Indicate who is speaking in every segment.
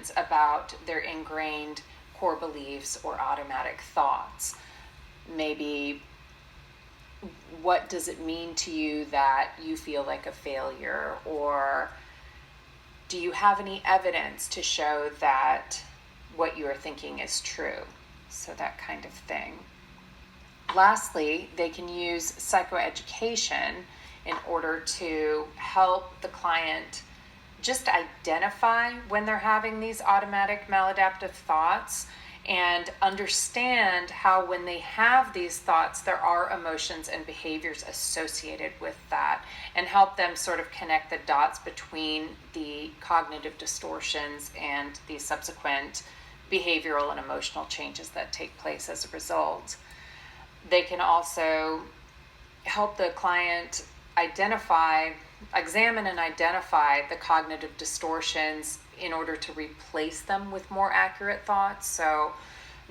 Speaker 1: questions about their ingrained core beliefs or automatic thoughts. Maybe, what does it mean to you that you feel like a failure? Or do you have any evidence to show that what you are thinking is true? So that kind of thing. Lastly, they can use psychoeducation in order to help the client just identify when they're having these automatic maladaptive thoughts and understand how, when they have these thoughts, there are emotions and behaviors associated with that, and help them sort of connect the dots between the cognitive distortions and the subsequent behavioral and emotional changes that take place as a result. They can also help the client examine and identify the cognitive distortions in order to replace them with more accurate thoughts. So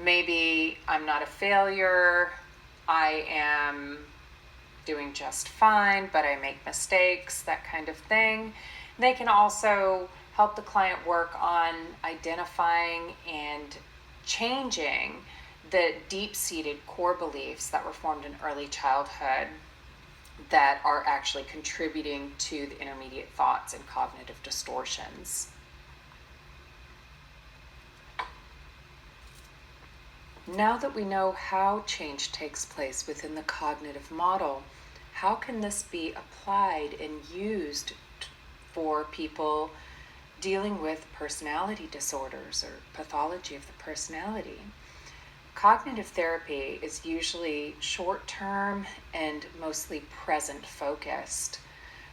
Speaker 1: maybe I'm not a failure, I am doing just fine, but I make mistakes, that kind of thing. They can also help the client work on identifying and changing the deep-seated core beliefs that were formed in early childhood that are actually contributing to the intermediate thoughts and cognitive distortions. Now that we know how change takes place within the cognitive model, how can this be applied and used for people dealing with personality disorders or pathology of the personality? Cognitive therapy is usually short-term and mostly present-focused,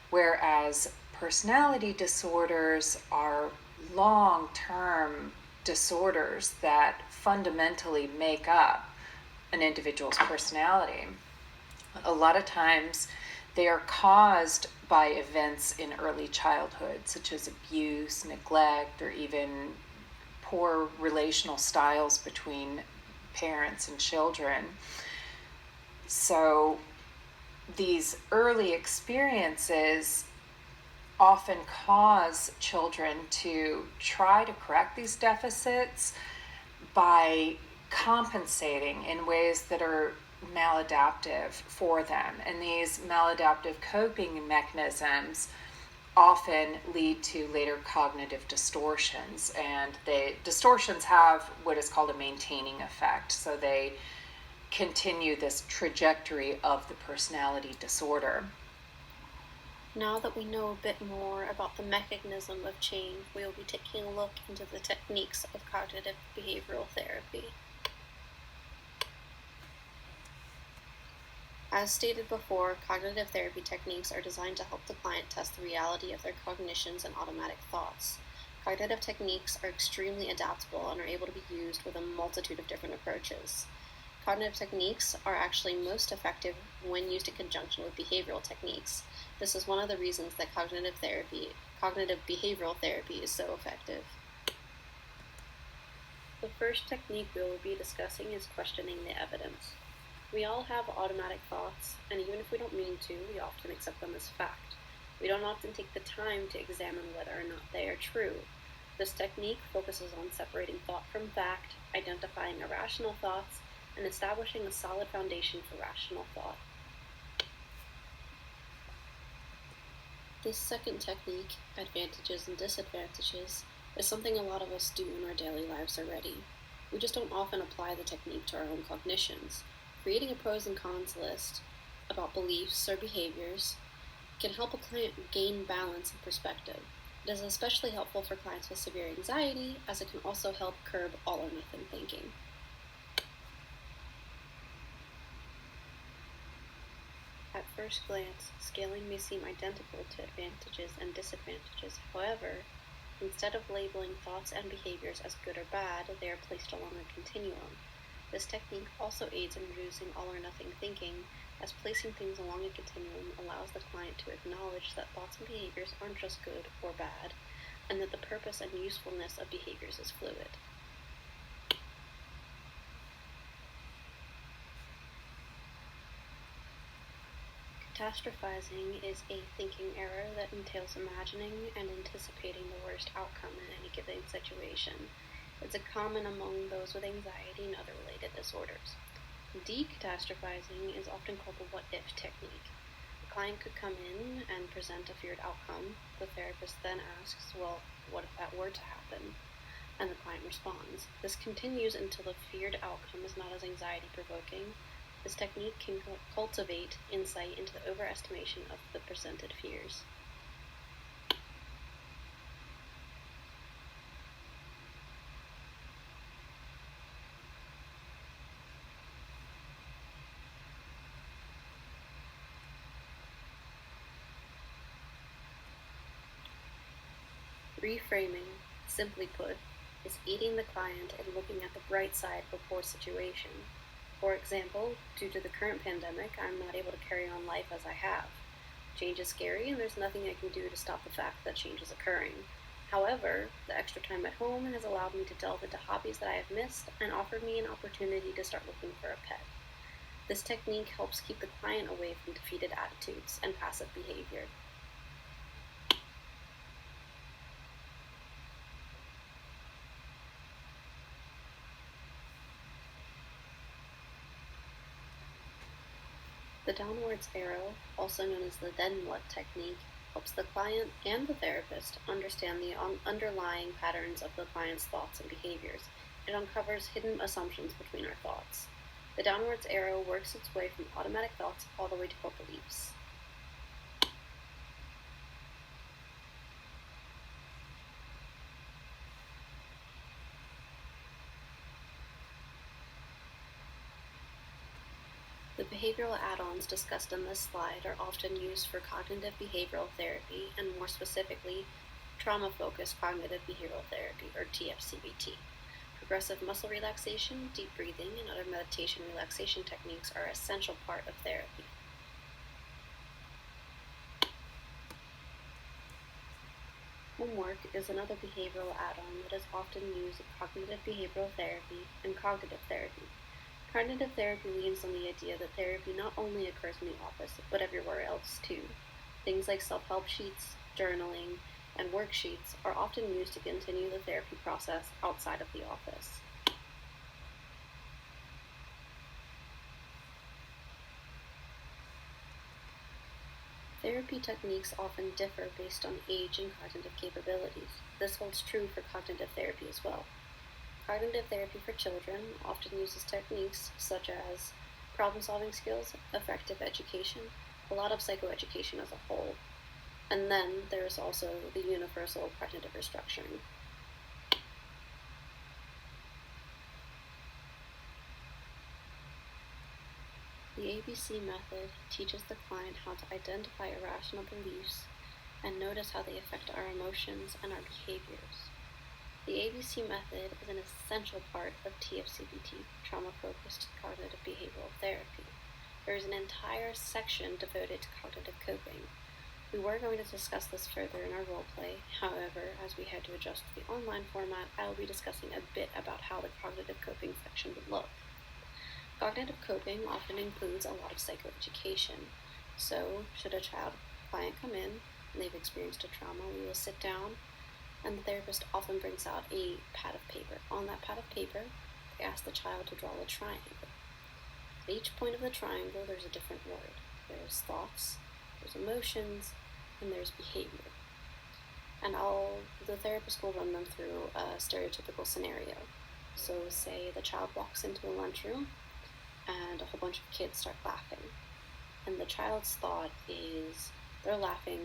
Speaker 1: whereas personality disorders are long-term disorders that fundamentally make up an individual's personality. A lot of times they are caused by events in early childhood, such as abuse, neglect, or even poor relational styles between parents and children. So these early experiences often cause children to try to correct these deficits by compensating in ways that are maladaptive for them. And these maladaptive coping mechanisms often lead to later cognitive distortions, and the distortions have what is called a maintaining effect. So they continue this trajectory of the personality disorder.
Speaker 2: Now that we know a bit more about the mechanism of change, we will be taking a look into the techniques of cognitive behavioral therapy. As stated before, cognitive therapy techniques are designed to help the client test the reality of their cognitions and automatic thoughts. Cognitive techniques are extremely adaptable and are able to be used with a multitude of different approaches. Cognitive techniques are actually most effective when used in conjunction with behavioral techniques. This is one of the reasons that cognitive behavioral therapy is so effective. The first technique we will be discussing is questioning the evidence. We all have automatic thoughts, and even if we don't mean to, we often accept them as fact. We don't often take the time to examine whether or not they are true. This technique focuses on separating thought from fact, identifying irrational thoughts, and establishing a solid foundation for rational thought. This second technique, advantages and disadvantages, is something a lot of us do in our daily lives already. We just don't often apply the technique to our own cognitions. Creating a pros and cons list about beliefs or behaviors can help a client gain balance and perspective. It is especially helpful for clients with severe anxiety, as it can also help curb all or nothing thinking. At first glance, scaling may seem identical to advantages and disadvantages. However, instead of labeling thoughts and behaviors as good or bad, they are placed along a continuum. This technique also aids in reducing all or nothing thinking, as placing things along a continuum allows the client to acknowledge that thoughts and behaviors aren't just good or bad, and that the purpose and usefulness of behaviors is fluid. Catastrophizing is a thinking error that entails imagining and anticipating the worst outcome in any given situation. It's common among those with anxiety and other related disorders. Decatastrophizing is often called the what-if technique. The client could come in and present a feared outcome. The therapist then asks, well, what if that were to happen? And the client responds. This continues until the feared outcome is not as anxiety-provoking. This technique can cultivate insight into the overestimation of the presented fears. Reframing, simply put, is aiding the client in looking at the bright side of a poor situation. For example, due to the current pandemic, I'm not able to carry on life as I have. Change is scary, and there's nothing I can do to stop the fact that change is occurring. However, the extra time at home has allowed me to delve into hobbies that I have missed and offered me an opportunity to start looking for a pet. This technique helps keep the client away from defeated attitudes and passive behavior. The downwards arrow, also known as the then what technique, helps the client and the therapist understand the underlying patterns of the client's thoughts and behaviors. It uncovers hidden assumptions between our thoughts. The downwards arrow works its way from automatic thoughts all the way to core beliefs. The behavioral add-ons discussed in this slide are often used for cognitive behavioral therapy, and more specifically, trauma-focused cognitive behavioral therapy, or TFCBT. Progressive muscle relaxation, deep breathing, and other meditation relaxation techniques are an essential part of therapy. Homework is another behavioral add-on that is often used in cognitive behavioral therapy and cognitive therapy. Cognitive therapy leans on the idea that therapy not only occurs in the office, but everywhere else too. Things like self-help sheets, journaling, and worksheets are often used to continue the therapy process outside of the office. Therapy techniques often differ based on age and cognitive capabilities. This holds true for cognitive therapy as well. Cognitive therapy for children often uses techniques such as problem-solving skills, effective education, a lot of psychoeducation as a whole, and then there's also the universal cognitive restructuring. The ABC method teaches the client how to identify irrational beliefs and notice how they affect our emotions and our behaviors. The ABC method is an essential part of TFCBT, trauma-focused cognitive behavioral therapy. There is an entire section devoted to cognitive coping. We were going to discuss this further in our roleplay. However, as we had to adjust to the online format, I will be discussing a bit about how the cognitive coping section would look. Cognitive coping often includes a lot of psychoeducation. So, should a client come in and they've experienced a trauma, we will sit down, and the therapist often brings out a pad of paper. On that pad of paper, they ask the child to draw a triangle. At each point of the triangle, there's a different word. There's thoughts, there's emotions, and there's behavior. And the therapist will run them through a stereotypical scenario. So say the child walks into a lunchroom, and a whole bunch of kids start laughing. And the child's thought is, they're laughing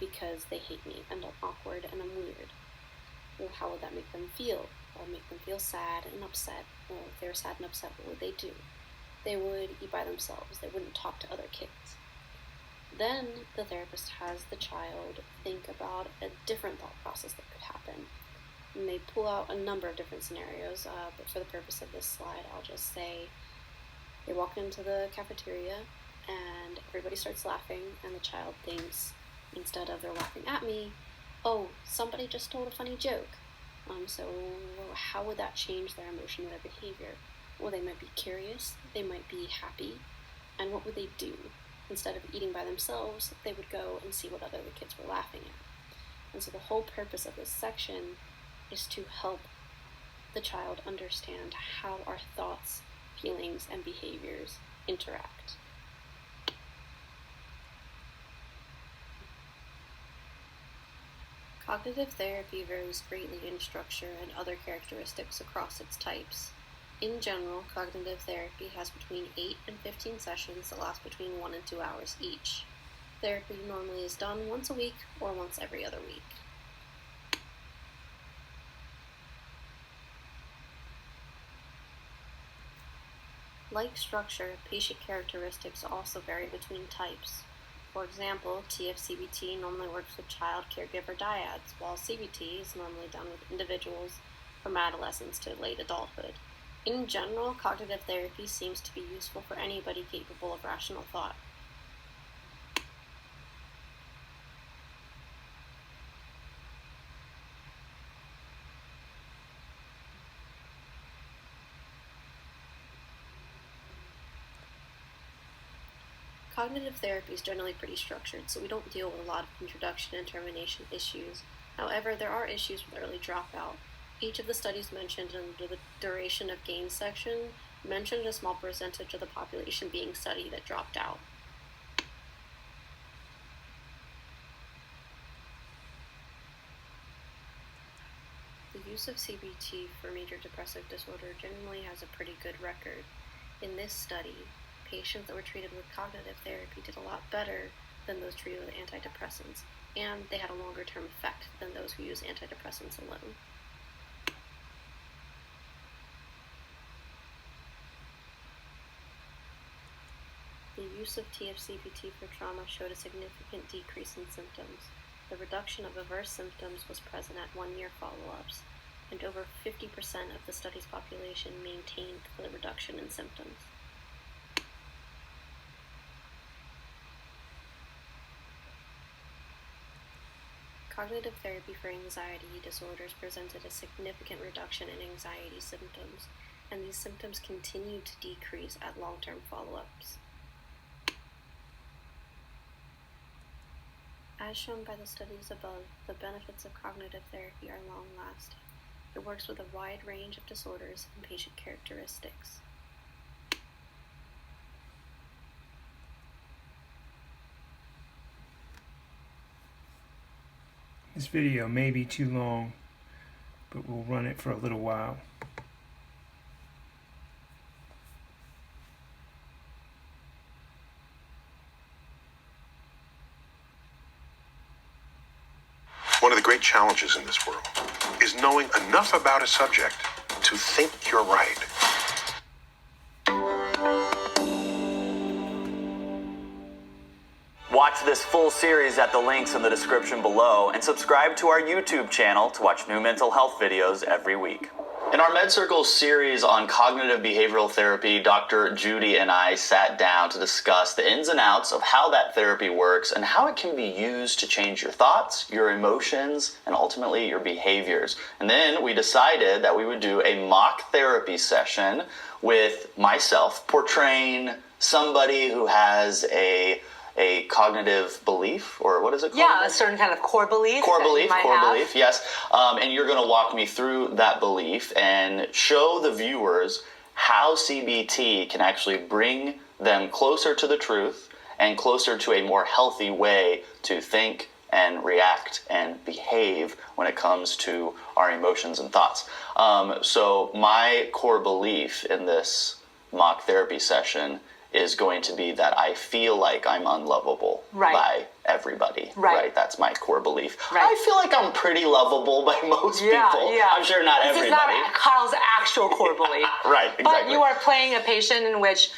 Speaker 2: because they hate me, and I'm awkward, and I'm weird. Well, how would that make them feel? That would make them feel sad and upset. Well, if they were sad and upset, what would they do? They would eat by themselves. They wouldn't talk to other kids. Then the therapist has the child think about a different thought process that could happen. And they pull out a number of different scenarios, but for the purpose of this slide, I'll just say they walk into the cafeteria and everybody starts laughing, and the child thinks, instead of they're laughing at me, oh, somebody just told a funny joke. So how would that change their emotion or their behavior? Well, they might be curious, they might be happy, and what would they do? Instead of eating by themselves, they would go and see what other kids were laughing at. And so the whole purpose of this section is to help the child understand how our thoughts, feelings, and behaviors interact. Cognitive therapy varies greatly in structure and other characteristics across its types. In general, cognitive therapy has between 8 and 15 sessions that last between 1 and 2 hours each. Therapy normally is done once a week or once every other week. Like structure, patient characteristics also vary between types. For example, TFCBT normally works with child caregiver dyads, while CBT is normally done with individuals from adolescence to late adulthood. In general, cognitive therapy seems to be useful for anybody capable of rational thought. Cognitive therapy is generally pretty structured, so we don't deal with a lot of introduction and termination issues. However, there are issues with early dropout. Each of the studies mentioned under the duration of gain section mentioned a small percentage of the population being studied that dropped out. The use of CBT for major depressive disorder generally has a pretty good record. In this study, patients that were treated with cognitive therapy did a lot better than those treated with antidepressants, and they had a longer-term effect than those who use antidepressants alone. The use of TFCBT for trauma showed a significant decrease in symptoms. The reduction of adverse symptoms was present at 1-year follow-ups, and over 50% of the study's population maintained the reduction in symptoms. Cognitive therapy for anxiety disorders presented a significant reduction in anxiety symptoms, and these symptoms continued to decrease at long-term follow-ups. As shown by the studies above, the benefits of cognitive therapy are long-lasting. It works with a wide range of disorders and patient characteristics.
Speaker 3: This video may be too long, but we'll run it for a little while.
Speaker 4: One of the great challenges in this world is knowing enough about a subject to think you're right.
Speaker 5: Watch this full series at the links in the description below and subscribe to our YouTube channel to watch new mental health videos every week. In our MedCircle series on cognitive behavioral therapy, Dr. Judy and I sat down to discuss the ins and outs of how that therapy works and how it can be used to change your thoughts, your emotions, and ultimately your behaviors. And then we decided that we would do a mock therapy session with myself, portraying somebody who has a cognitive belief, or what is it called?
Speaker 6: Yeah, a certain kind of core belief.
Speaker 5: Core belief, yes. And you're going to walk me through that belief and show the viewers how CBT can actually bring them closer to the truth and closer to a more healthy way to think and react and behave when it comes to our emotions and thoughts. So my core belief in this mock therapy session is going to be that I feel like I'm unlovable by everybody. Right. That's my core belief. I feel like I'm pretty lovable by most people. Yeah. I'm sure not everybody.
Speaker 6: This is not Kyle's actual core belief.
Speaker 5: Right, exactly.
Speaker 6: But you are playing a patient in which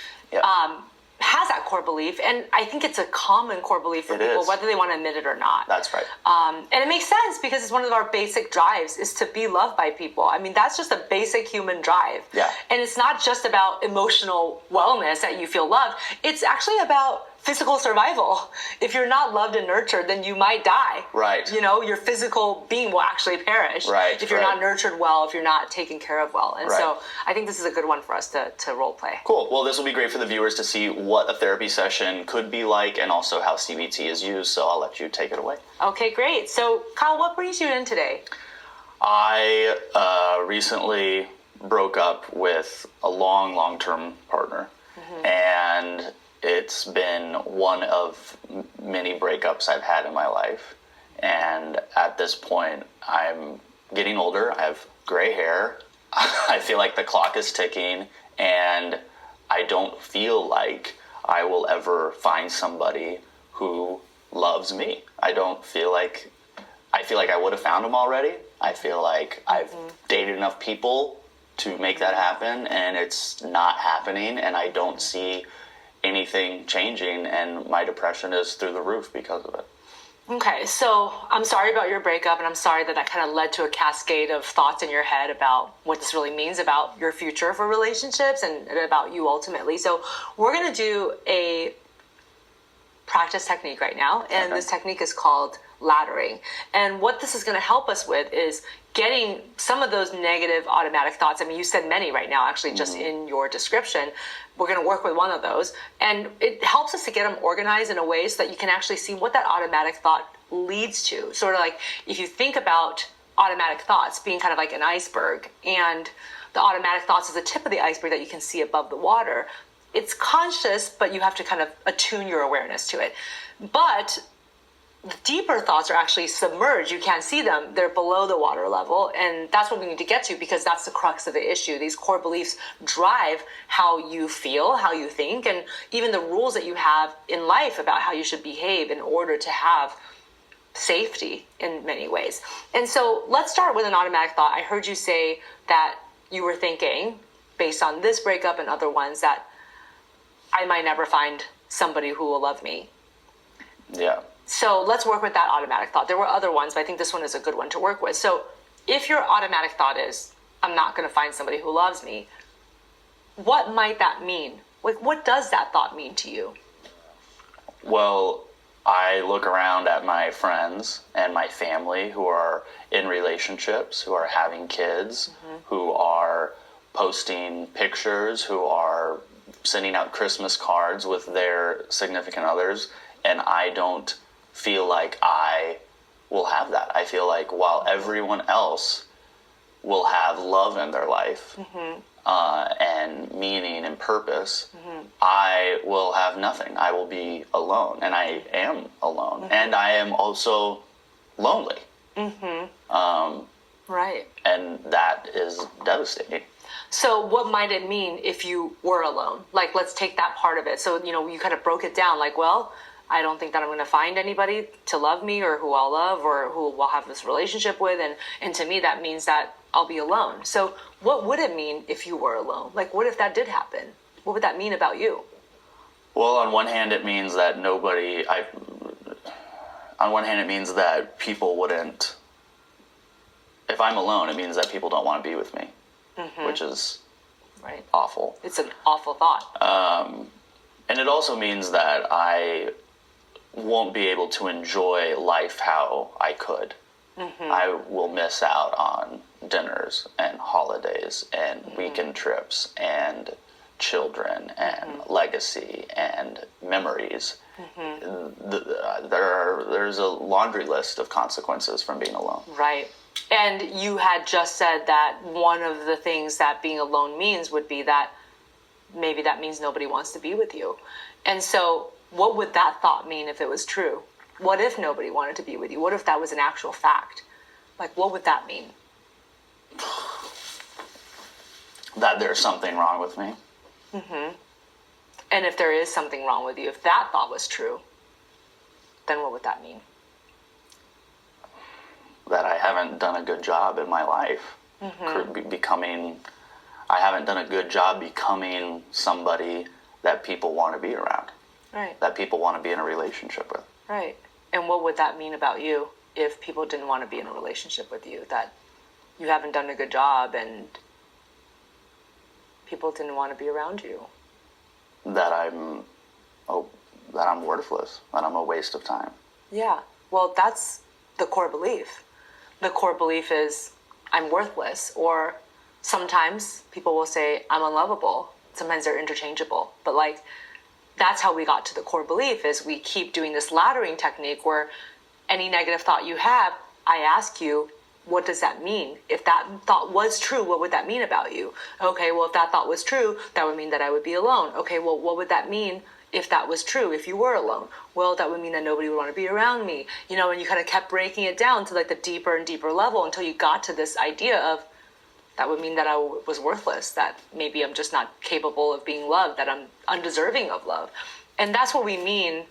Speaker 6: has that core belief, and I think it's a common core belief for people, whether they want to admit it or not.
Speaker 5: That's right.
Speaker 6: And it makes sense because it's one of our basic drives is to be loved by people. I mean, that's just a basic human drive.
Speaker 5: Yeah.
Speaker 6: And it's not just about emotional wellness that you feel loved. It's actually about physical survival. If you're not loved and nurtured, then you might die.
Speaker 5: Right.
Speaker 6: You know, your physical being will actually perish.
Speaker 5: Right.
Speaker 6: If you're not nurtured well, if you're not taken care of well. And
Speaker 5: Right.
Speaker 6: so I think this is a good one for us to role play.
Speaker 5: Cool. Well, this will be great for the viewers to see what a therapy session could be like and also how CBT is used. So I'll let you take it away.
Speaker 6: Okay, great. So Kyle, what brings you in today?
Speaker 5: I recently broke up with a long-term partner. And it's been one of many breakups I've had in my life. And at this point, I'm getting older. I have gray hair. I feel like the clock is ticking. And I don't feel like I will ever find somebody who loves me. I feel like I would have found him already. I feel like I've dated enough people to make that happen, and it's not happening, and I don't see anything changing, and my depression is through the roof because of it.
Speaker 6: Okay, so I'm sorry about your breakup, and I'm sorry that kind of led to a cascade of thoughts in your head about what this really means about your future for relationships and about you ultimately. So we're going to do a practice technique right now, and this technique is called laddering. And what this is going to help us with is getting some of those negative automatic thoughts. I mean, you said many right now, actually, just in your description. We're going to work with one of those. And it helps us to get them organized in a way so that you can actually see what that automatic thought leads to. Sort of like if you think about automatic thoughts being kind of like an iceberg, and the automatic thoughts is the tip of the iceberg that you can see above the water. It's conscious, but you have to kind of attune your awareness to it. But deeper thoughts are actually submerged. You can't see them. They're below the water level. And that's what we need to get to, because that's the crux of the issue. These core beliefs drive how you feel, how you think, and even the rules that you have in life about how you should behave in order to have safety in many ways. And so let's start with an automatic thought. I heard you say that you were thinking, based on this breakup and other ones, that I might never find somebody who will love me.
Speaker 5: Yeah.
Speaker 6: So let's work with that automatic thought. There were other ones, but I think this one is a good one to work with. So if your automatic thought is, I'm not going to find somebody who loves me, what might that mean? Like, what does that thought mean to you?
Speaker 5: Well, I look around at my friends and my family who are in relationships, who are having kids, who are posting pictures, who are sending out Christmas cards with their significant others, and I don't feel like I will have that. I feel like while everyone else will have love in their life and meaning and purpose, I will have nothing. I will be alone, and I am alone, and I am also lonely.
Speaker 6: Right.
Speaker 5: And that is devastating.
Speaker 6: So what might it mean if you were alone? Like, let's take that part of it. So, you kind of broke it down like, well, I don't think that I'm going to find anybody to love me or who I'll love or who we'll have this relationship with. And to me, that means that I'll be alone. So what would it mean if you were alone? Like, what if that did happen? What would that mean about you?
Speaker 5: Well, on one hand, it means that people wouldn't, if I'm alone, it means that people don't want to be with me, which is
Speaker 6: right.
Speaker 5: Awful.
Speaker 6: It's an awful thought.
Speaker 5: And it also means that I won't be able to enjoy life how I could. I will miss out on dinners and holidays and weekend trips and children and legacy and memories. There's a laundry list of consequences from being alone.
Speaker 6: Right. And you had just said that one of the things that being alone means would be that maybe that means nobody wants to be with you. And so what would that thought mean if it was true? What if nobody wanted to be with you? What if that was an actual fact? Like, what would that mean?
Speaker 5: That there's something wrong with me.
Speaker 6: And if there is something wrong with you, if that thought was true, then what would that mean?
Speaker 5: That I haven't done a good job in my life. I haven't done a good job becoming somebody that people want to be around.
Speaker 6: Right.
Speaker 5: That people want to be in a relationship with.
Speaker 6: Right. And what would that mean about you if people didn't want to be in a relationship with you? That you haven't done a good job and people didn't want to be around you.
Speaker 5: That that I'm worthless, that I'm a waste of time.
Speaker 6: Yeah. Well, that's the core belief. The core belief is I'm worthless, or sometimes people will say I'm unlovable. Sometimes they're interchangeable. But like, that's how we got to the core belief, is we keep doing this laddering technique where any negative thought you have, I ask you, what does that mean? If that thought was true, what would that mean about you? Okay, well, if that thought was true, that would mean that I would be alone. Okay, well, what would that mean if that was true, if you were alone? Well, that would mean that nobody would want to be around me. You know, and you kind of kept breaking it down to like the deeper and deeper level until you got to this idea of that would mean that I was worthless, that maybe I'm just not capable of being loved, that I'm undeserving of love. And that's what we mean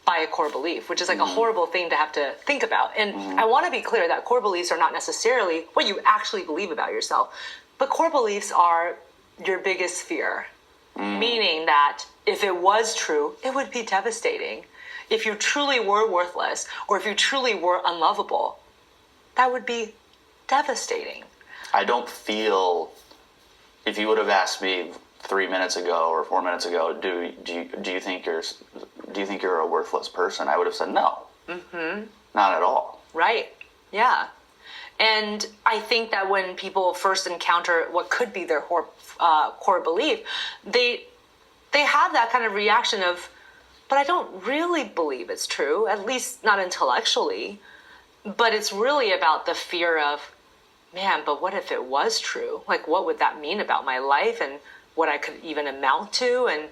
Speaker 6: by a core belief, which is like a horrible thing to have to think about. And I want to be clear that core beliefs are not necessarily what you actually believe about yourself, but core beliefs are your biggest fear, meaning that if it was true, it would be devastating. If you truly were worthless, or if you truly were unlovable, that would be devastating.
Speaker 5: I don't feel, if you would have asked me 3 minutes ago or 4 minutes ago, do you think you're a worthless person? I would have said no. Not at all.
Speaker 6: Right. Yeah. And I think that when people first encounter what could be their core belief, they have that kind of reaction of, but I don't really believe it's true, at least not intellectually. But it's really about the fear of, man, but what if it was true? Like, what would that mean about my life and what I could even amount to, and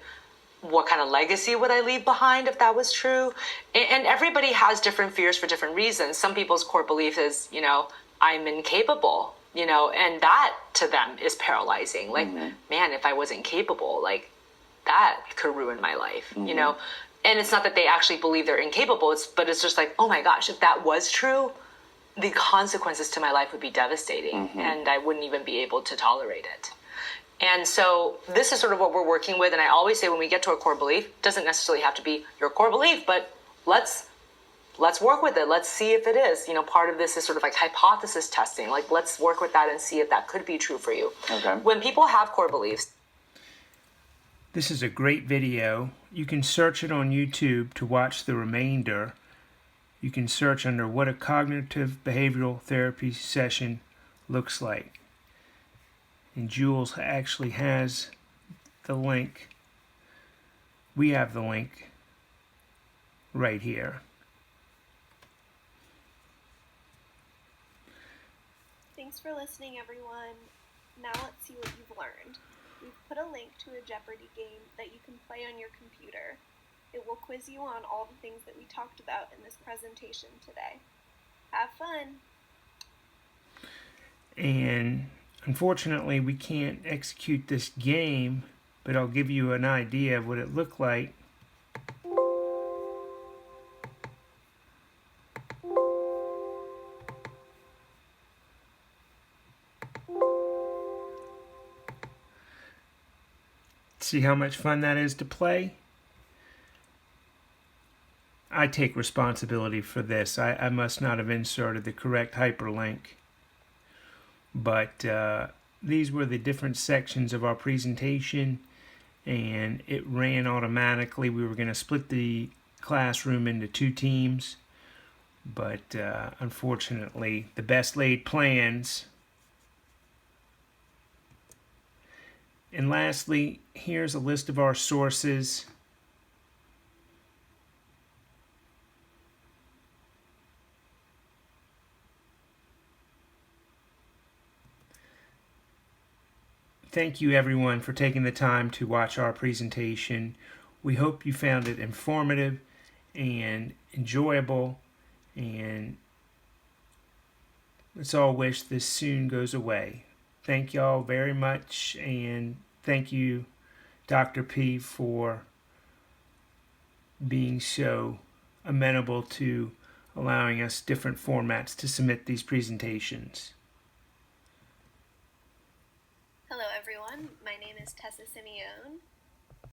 Speaker 6: what kind of legacy would I leave behind if that was true? And everybody has different fears for different reasons. Some people's core belief is, you know, I'm incapable, you know, and that to them is paralyzing. Like, man, if I wasn't capable, like that could ruin my life, you know? And it's not that they actually believe they're incapable, but it's just like, oh my gosh, if that was true, the consequences to my life would be devastating, and I wouldn't even be able to tolerate it. And so this is sort of what we're working with. And I always say when we get to a core belief, it doesn't necessarily have to be your core belief, but let's work with it. Let's see if it is. You know, part of this is sort of like hypothesis testing. Like, let's work with that and see if that could be true for you.
Speaker 5: Okay.
Speaker 6: When people have core beliefs.
Speaker 3: This is a great video. You can search it on YouTube to watch the remainder. You can search under what a cognitive behavioral therapy session looks like. And Jules actually has the link. We have the link right here.
Speaker 2: Thanks for listening, everyone. Now let's see what you've learned. We've put a link to a Jeopardy game that you can play on your computer. It will quiz you on all the things that we talked about in this presentation today. Have fun!
Speaker 3: And unfortunately, we can't execute this game, but I'll give you an idea of what it looked like. See how much fun that is to play? I take responsibility for this. I must not have inserted the correct hyperlink. But these were the different sections of our presentation, and it ran automatically. We were going to split the classroom into 2 teams, but unfortunately, the best laid plans. And lastly, here's a list of our sources. Thank you everyone for taking the time to watch our presentation. We hope you found it informative and enjoyable, and let's all wish this soon goes away. Thank y'all very much, and thank you, Dr. P, for being so amenable to allowing us different formats to submit these presentations.
Speaker 2: Hello, everyone. My name is Tessa Simeone.